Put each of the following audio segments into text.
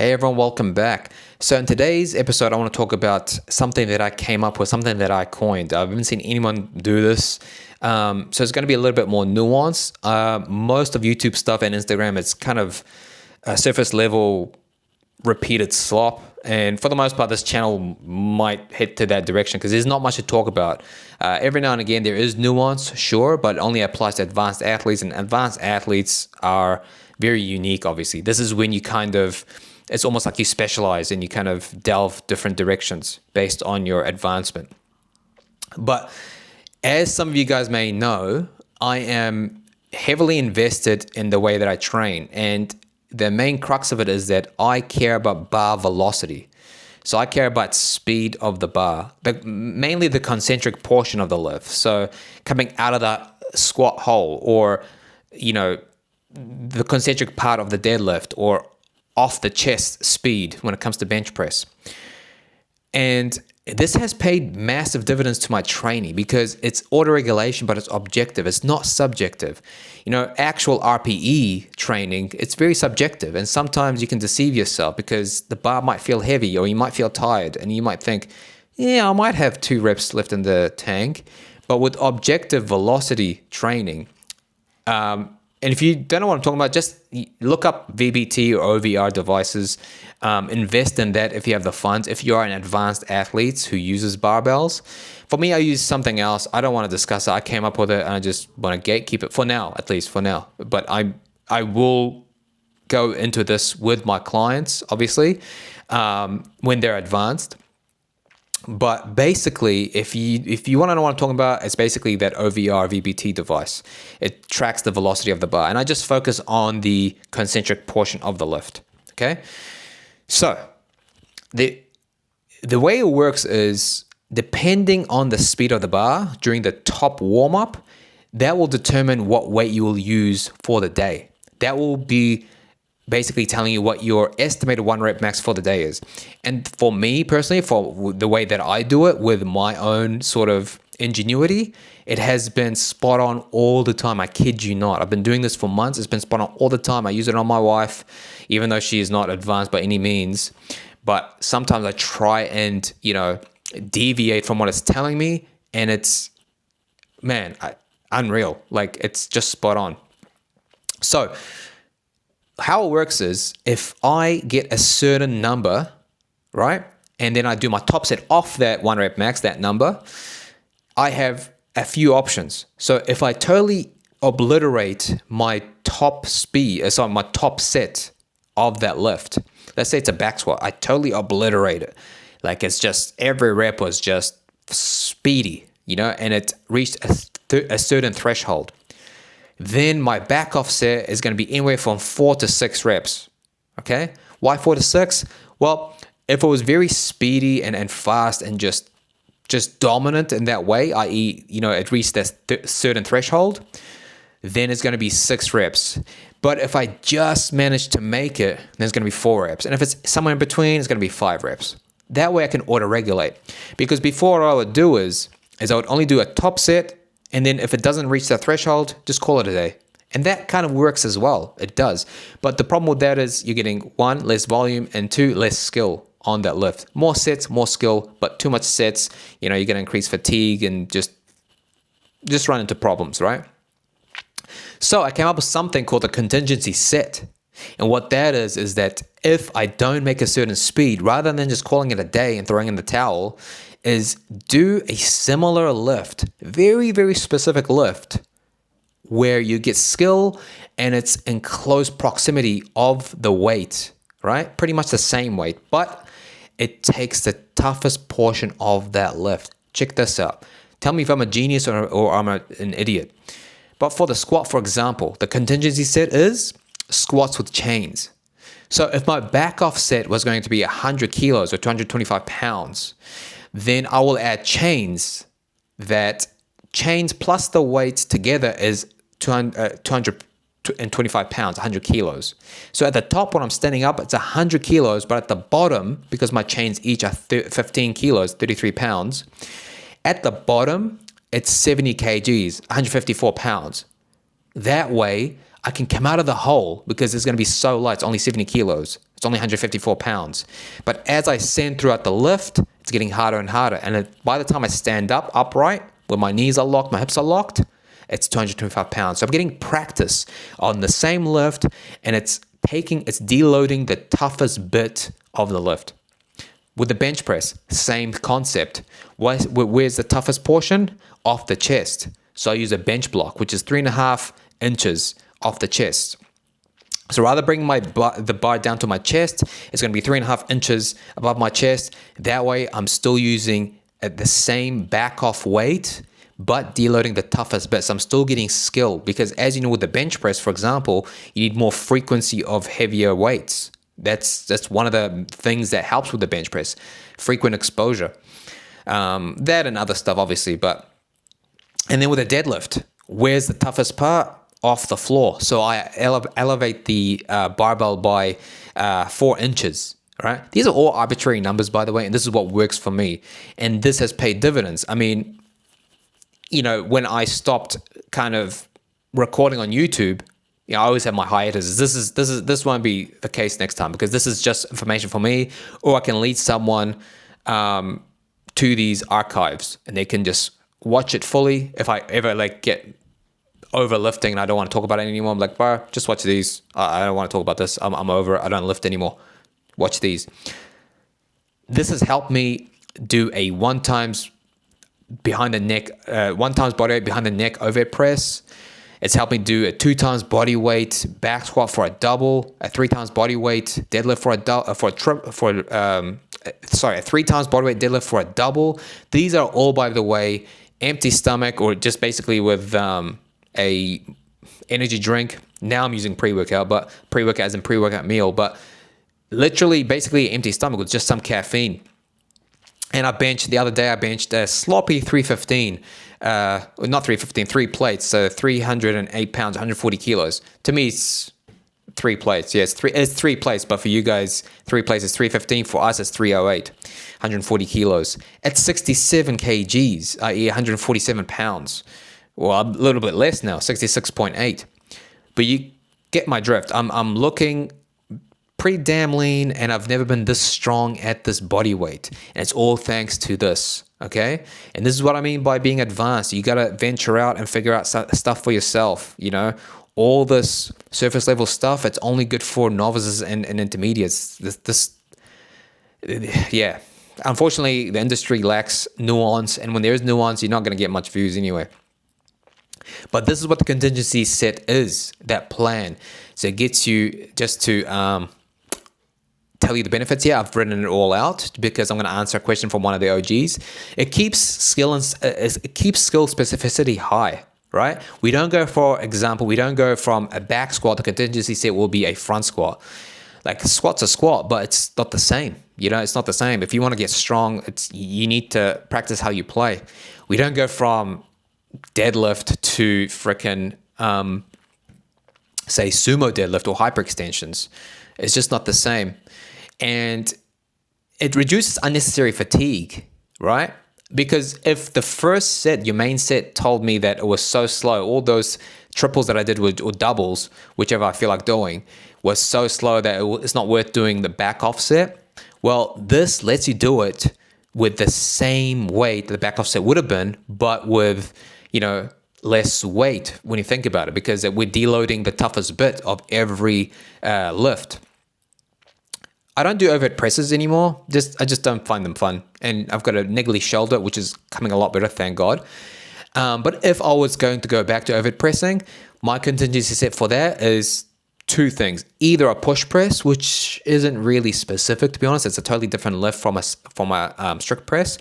Hey everyone, welcome back. So in today's episode, I want to talk about something that I came up with, something that I coined. I haven't seen anyone do this. So it's going to be a little bit more nuanced. Most of YouTube stuff and Instagram, it's kind of a surface level repeated slop. And for the most part, this channel might head to that direction because there's not much to talk about. Every now and again, there is nuance, sure, but it only applies to advanced athletes. And advanced athletes are very unique, obviously. This is when you it's almost like you specialize and you kind of delve different directions based on your advancement. But as some of you guys may know, I am heavily invested in the way that I train. And the main crux of it is that I care about bar velocity. So I care about speed of the bar, but mainly the concentric portion of the lift. So coming out of the squat hole, or, the concentric part of the deadlift, or off the chest speed when it comes to bench press. And this has paid massive dividends to my training because it's auto-regulation, but it's objective. It's not subjective. Actual RPE training, it's very subjective. And sometimes you can deceive yourself because the bar might feel heavy or you might feel tired and you might think, I might have 2 reps left in the tank. But with objective velocity training, and if you don't know what I'm talking about, just look up VBT or OVR devices. Invest in that if you have the funds. If you are an advanced athlete who uses barbells. For me, I use something else. I don't want to discuss it. I came up with it and I just want to gatekeep it for now, at least for now. But I will go into this with my clients, obviously, when they're advanced. But basically, if you want to know what I'm talking about, it's basically that OVR VBT device. It tracks the velocity of the bar. And I just focus on the concentric portion of the lift. Okay? So, the way it works is, depending on the speed of the bar during the top warm-up, that will determine what weight you will use for the day. That will be basically telling you what your estimated 1 rep max for the day is. And for me personally, for the way that I do it with my own sort of ingenuity, it has been spot on all the time. I kid you not. I've been doing this for months. It's been spot on all the time. I use it on my wife, even though she is not advanced by any means. But sometimes I try and, deviate from what it's telling me. And it's, unreal. Like, it's just spot on. So how it works is, if I get a certain number, right, and then I do my top set off that 1 rep max, that number, I have a few options. So if I totally obliterate my top my top set of that lift, let's say it's a back squat, I totally obliterate it. Like, it's just, every rep was just speedy, and it reached a certain threshold. Then my back off set is going to be anywhere from 4 to 6 reps. Okay? Why 4 to 6? Well, if it was very speedy and fast and just dominant in that way, i.e., it reached that certain threshold, then it's going to be 6 reps. But if I just managed to make it, then it's going to be 4 reps. And if it's somewhere in between, it's going to be 5 reps. That way I can auto-regulate. Because before, what I would do is I would only do a top set, and then if it doesn't reach that threshold, just call it a day. And that kind of works as well. It does. But the problem with that is you're getting 1, less volume, and 2, less skill on that lift. More sets, more skill, but too much sets, you're going to increase fatigue and just run into problems, right? So I came up with something called a contingency set. And what that is that if I don't make a certain speed, rather than just calling it a day and throwing in the towel, is do a similar lift, very, very specific lift, where you get skill and it's in close proximity of the weight, right? Pretty much the same weight, but it takes the toughest portion of that lift. Check this out. Tell me if I'm a genius or I'm an idiot. But for the squat, for example, the contingency set is squats with chains. So if my back off set was going to be 100 kilos or 225 pounds, then I will add chains. That chains plus the weights together is 225 pounds, 100 kilos. So at the top when I'm standing up, it's 100 kilos, but at the bottom, because my chains each are 15 kilos, 33 pounds, at the bottom, it's 70 kgs, 154 pounds. That way, I can come out of the hole because it's going to be so light. It's only 70 kilos. It's only 154 pounds. But as I ascend throughout the lift, it's getting harder and harder. And by the time I stand up upright, where my knees are locked, my hips are locked, it's 225 pounds. So I'm getting practice on the same lift, and it's deloading the toughest bit of the lift. With the bench press, same concept. Where's the toughest portion? Off the chest. So I use a bench block, which is 3.5 inches off the chest. So rather bring the bar down to my chest, it's going to be 3.5 inches above my chest. That way I'm still using the same back off weight, but deloading the toughest bits. I'm still getting skill, because as you know, with the bench press, for example, you need more frequency of heavier weights. That's one of the things that helps with the bench press, frequent exposure. That and other stuff, obviously. And then with a deadlift, where's the toughest part? Off the floor. So I elevate the barbell by 4 inches. Right? These are all arbitrary numbers, by the way, and this is what works for me. And this has paid dividends. I mean, you know, when I stopped kind of recording on YouTube, you know, I always have my hiatus. This won't be the case next time, because this is just information for me, or I can lead someone to these archives and they can just watch it fully. If I ever like get overlifting and I don't want to talk about it anymore, I'm like, bro, just watch these. I don't want to talk about this. I'm over it. I don't lift anymore. Watch these. This has helped me do a 1 times behind the neck, 1 times body weight behind the neck overhead press. It's helped me do a 2 times body weight back squat for a double, a 3 times body weight deadlift a 3 times body weight deadlift for a double. These are all, by the way, empty stomach, or just basically with a energy drink. Now I'm using pre-workout, but pre-workout as in pre-workout meal, but literally basically empty stomach with just some caffeine. And the other day I benched a sloppy 315, not 315, 3 plates, so 308 pounds, 140 kilos. To me, it's 3 plates. Yeah, it's 3 plates, but for you guys, 3 plates is 315. For us, it's 308, 140 kilos. At 67 kgs, i.e. 147 pounds. Well, a little bit less now, 66.8. But you get my drift. I'm looking pretty damn lean, and I've never been this strong at this body weight. And it's all thanks to this, okay? And this is what I mean by being advanced. You got to venture out and figure out stuff for yourself, you know? All this surface level stuff, it's only good for novices and intermediates. Yeah. Unfortunately, the industry lacks nuance, and when there is nuance, you're not going to get much views anyway. But this is what the contingency set is, that plan. So it gets you just to tell you the benefits here. I've written it all out because I'm going to answer a question from one of the OGs. It keeps skill specificity high, right? We don't go from a back squat. The contingency set will be a front squat. Like, squat's a squat, but it's not the same. You know, it's not the same. If you want to get strong, you need to practice how you play. We don't go from deadlift to frickin' say sumo deadlift or hyperextensions. It's just not the same. And it reduces unnecessary fatigue, right? Because if the first set, your main set, told me that it was so slow, all those triples that I did or doubles, whichever I feel like doing, was so slow that it's not worth doing the back offset. Well, this lets you do it with the same weight that the back offset would have been, but with, you know, less weight when you think about it, because we're deloading the toughest bit of every lift. I don't do overhead presses anymore. I just don't find them fun. And I've got a niggly shoulder, which is coming a lot better, thank God. But if I was going to go back to overhead pressing, my contingency set for that is 2 things. Either a push press, which isn't really specific, to be honest. It's a totally different lift from a strict press,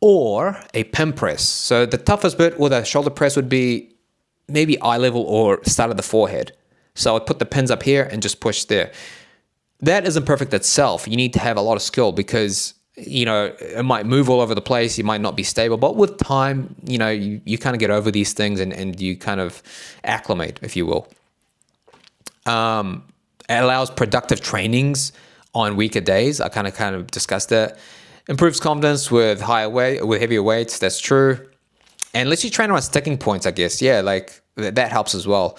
or a pin press. So the toughest bit with a shoulder press would be maybe eye level or start of the forehead. So I'd put the pins up here and just push there. That isn't perfect itself. You need to have a lot of skill because, you know, it might move all over the place. You might not be stable. But with time, you know, you kind of get over these things and you kind of acclimate, if you will. It allows productive trainings on weaker days. I kind of discussed that. Improves confidence with heavier weights. That's true. And lets you train around sticking points, I guess. Yeah, like that helps as well.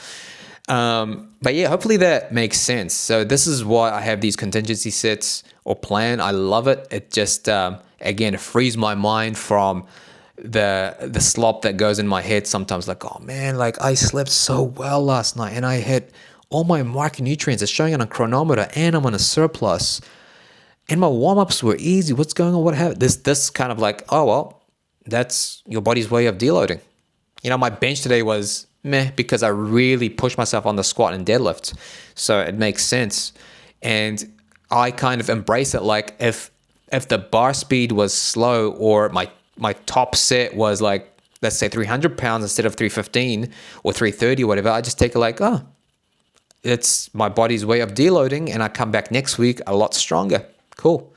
But yeah, hopefully that makes sense. So this is why I have these contingency sets or plan. I love it. It just again, it frees my mind from the slop that goes in my head sometimes. Like, oh man, like I slept so well last night and I hit all my micronutrients. It's showing on a chronometer and I'm on a surplus. And my warm-ups were easy. What's going on? What happened? This kind of like, oh well, that's your body's way of deloading. My bench today was meh because I really pushed myself on the squat and deadlift. So it makes sense. And I kind of embrace it. Like if the bar speed was slow or my top set was like, let's say 300 pounds instead of 315 or 330 or whatever, I just take it like, oh, it's my body's way of deloading and I come back next week a lot stronger. Cool.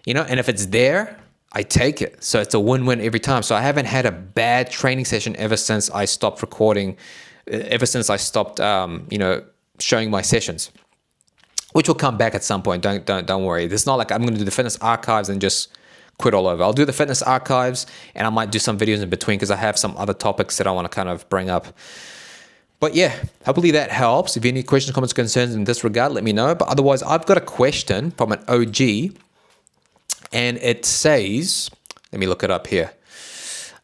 And if it's there, I take it. So it's a win-win every time. So I haven't had a bad training session ever since I stopped recording, ever since I stopped, showing my sessions, which will come back at some point. Don't worry. It's not like I'm going to do the fitness archives and just quit all over. I'll do the fitness archives and I might do some videos in between because I have some other topics that I want to kind of bring up. But yeah, hopefully that helps. If you have any questions, comments, concerns in this regard, let me know. But otherwise, I've got a question from an OG, and it says, let me look it up here.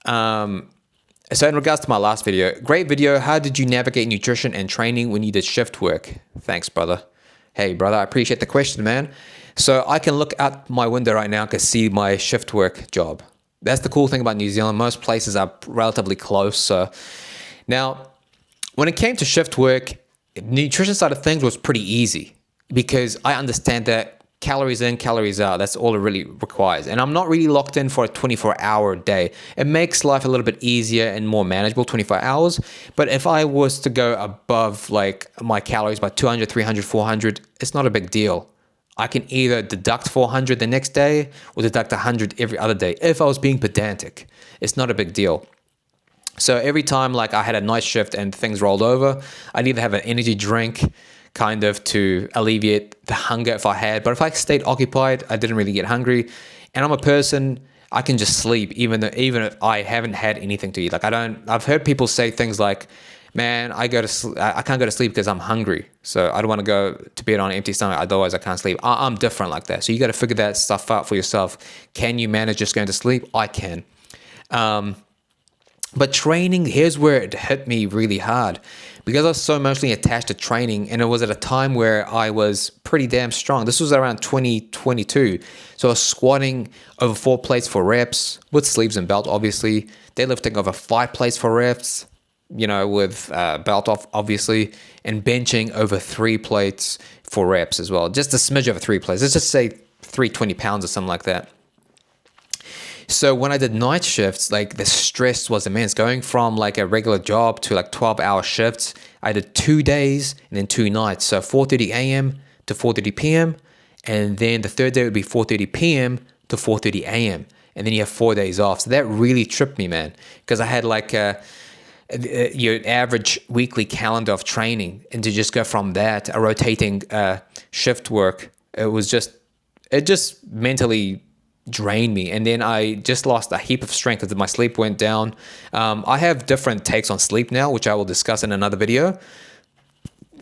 So in regards to my last video, great video. How did you navigate nutrition and training when you did shift work? Thanks, brother. Hey, brother, I appreciate the question, man. So I can look out my window right now and can see my shift work job. That's the cool thing about New Zealand. Most places are relatively close. So now, when it came to shift work, nutrition side of things was pretty easy because I understand that calories in, calories out, that's all it really requires. And I'm not really locked in for a 24-hour day. It makes life a little bit easier and more manageable, 24 hours. But if I was to go above like my calories by 200, 300, 400, it's not a big deal. I can either deduct 400 the next day or deduct 100 every other day. If I was being pedantic, it's not a big deal. So every time like I had a night shift and things rolled over, I'd either have an energy drink kind of to alleviate the hunger if I had. But if I stayed occupied, I didn't really get hungry. And I'm a person, I can just sleep even if I haven't had anything to eat. Like I've heard people say things like, man, I can't go to sleep because I'm hungry. So I don't want to go to bed on an empty stomach. Otherwise I can't sleep. I'm different like that. So you got to figure that stuff out for yourself. Can you manage just going to sleep? I can. But training, here's where it hit me really hard because I was so emotionally attached to training, and it was at a time where I was pretty damn strong. This was around 2022. So I was squatting over 4 plates for reps with sleeves and belt, obviously. Deadlifting over 5 plates for reps, with belt off, obviously, and benching over 3 plates for reps as well. Just a smidge over 3 plates. Let's just say 320 pounds or something like that. So when I did night shifts, like the stress was immense. Going from like a regular job to like 12-hour shifts, I did 2 days and then 2 nights. So 4:30 a.m. to 4:30 p.m. And then the third day would be 4:30 p.m. to 4:30 a.m. And then you have 4 days off. So that really tripped me, man, because I had like your average weekly calendar of training, and to just go from that, a rotating shift work, it just mentally drained me. And then I just lost a heap of strength because my sleep went down. I have different takes on sleep now, which I will discuss in another video.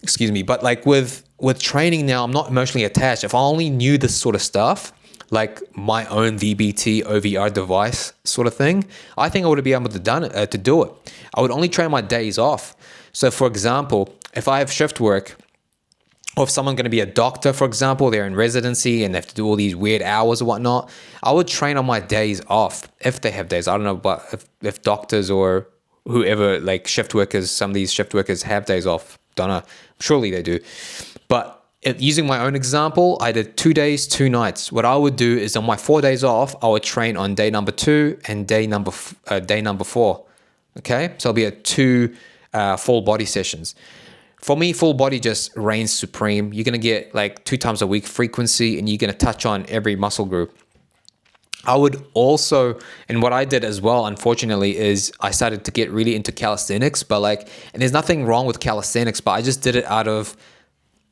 Excuse me. But like with training now, I'm not emotionally attached. If I only knew this sort of stuff, like my own VBT OVR device sort of thing, I think I would be able to do it. I would only train my days off. So for example, if I have shift work, or if someone's going to be a doctor, for example, they're in residency and they have to do all these weird hours or whatnot, I would train on my days off if they have days. I don't know, but if doctors or whoever, like shift workers, some of these shift workers have days off. Don't know. Surely they do. But using my own example, I did 2 days, 2 nights. What I would do is on my 4 days off, I would train on day number 2 and day number 4. Okay, so it'll be 2 full body sessions. For me, full body just reigns supreme. You're going to get like 2 times a week frequency, and you're going to touch on every muscle group. I would also, and what I did as well, unfortunately, is I started to get really into calisthenics, and there's nothing wrong with calisthenics, but I just did it out of,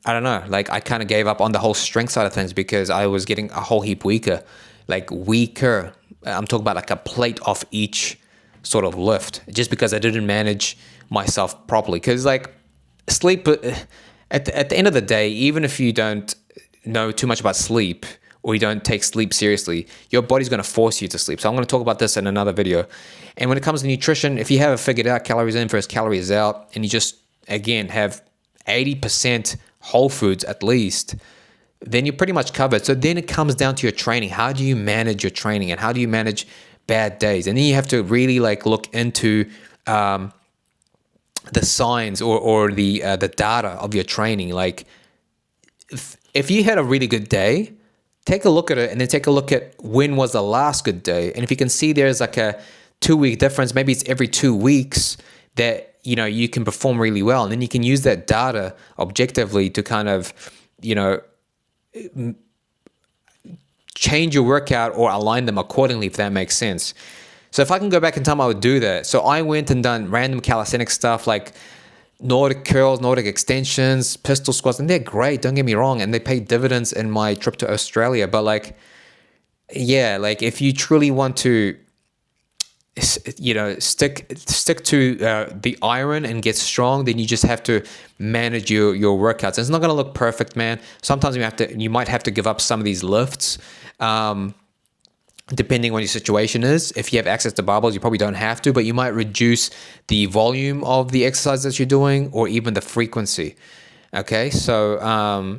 I don't know, like I kind of gave up on the whole strength side of things because I was getting a whole heap weaker. I'm talking about like a plate off each sort of lift, just because I didn't manage myself properly. Because like, sleep, at the end of the day, even if you don't know too much about sleep or you don't take sleep seriously, your body's going to force you to sleep. So I'm going to talk about this in another video. And when it comes to nutrition, if you have it figured out, calories in versus calories out, and you just, again, have 80% whole foods at least, then you're pretty much covered. So then it comes down to your training. How do you manage your training, and how do you manage bad days? And then you have to really like look into the signs or the data of your training. Like if you had a really good day, take a look at it, and then take a look at when was the last good day. And if you can see there's like a 2-week difference, maybe it's every 2 weeks that, you know, you can perform really well. And then you can use that data objectively to kind of, you know, change your workout or align them accordingly, if that makes sense. So if I can go back in time, I would do that. So I went and done random calisthenic stuff like Nordic curls, Nordic extensions, pistol squats, and they're great, don't get me wrong, and they paid dividends in my trip to Australia. But like, yeah, like if you truly want to, you know, stick to the iron and get strong, then you just have to manage your workouts. And it's not going to look perfect, man. Sometimes you might have to give up some of these lifts, depending on your situation is. If you have access to barbells, you probably don't have to, but you might reduce the volume of the exercise that you're doing, or even the frequency. Okay, so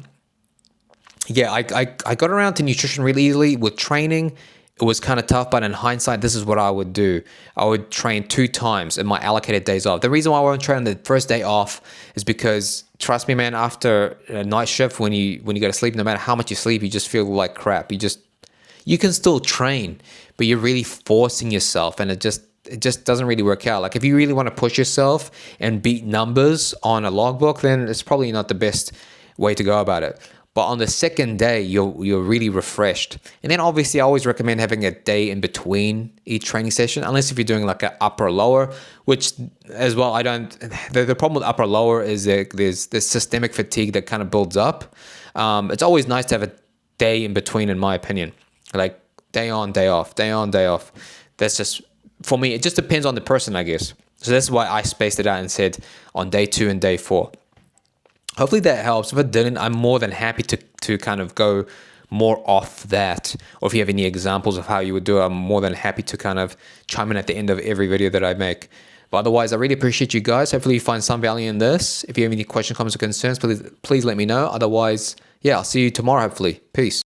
yeah, I got around to nutrition really easily. With training, it was kind of tough, but in hindsight, this is what I would do. I would train 2 times in my allocated days off. The reason why I won't train on the first day off is because, trust me, man, after a night shift, when you go to sleep, no matter how much you sleep, you just feel like crap. You can still train, but you're really forcing yourself, and it just doesn't really work out. Like if you really want to push yourself and beat numbers on a logbook, then it's probably not the best way to go about it. But on the second day, you're really refreshed. And then obviously I always recommend having a day in between each training session, unless if you're doing like an upper lower, which as well, the problem with upper lower is that there's this systemic fatigue that kind of builds up. It's always nice to have a day in between, in my opinion. Like day on, day off, day on, day off. That's just, for me, it just depends on the person, I guess. So that's why I spaced it out and said on day 2 and day 4. Hopefully that helps. If it didn't, I'm more than happy to kind of go more off that. Or if you have any examples of how you would do it, I'm more than happy to kind of chime in at the end of every video that I make. But otherwise, I really appreciate you guys. Hopefully you find some value in this. If you have any questions, comments, or concerns, please let me know. Otherwise, yeah, I'll see you tomorrow, hopefully. Peace.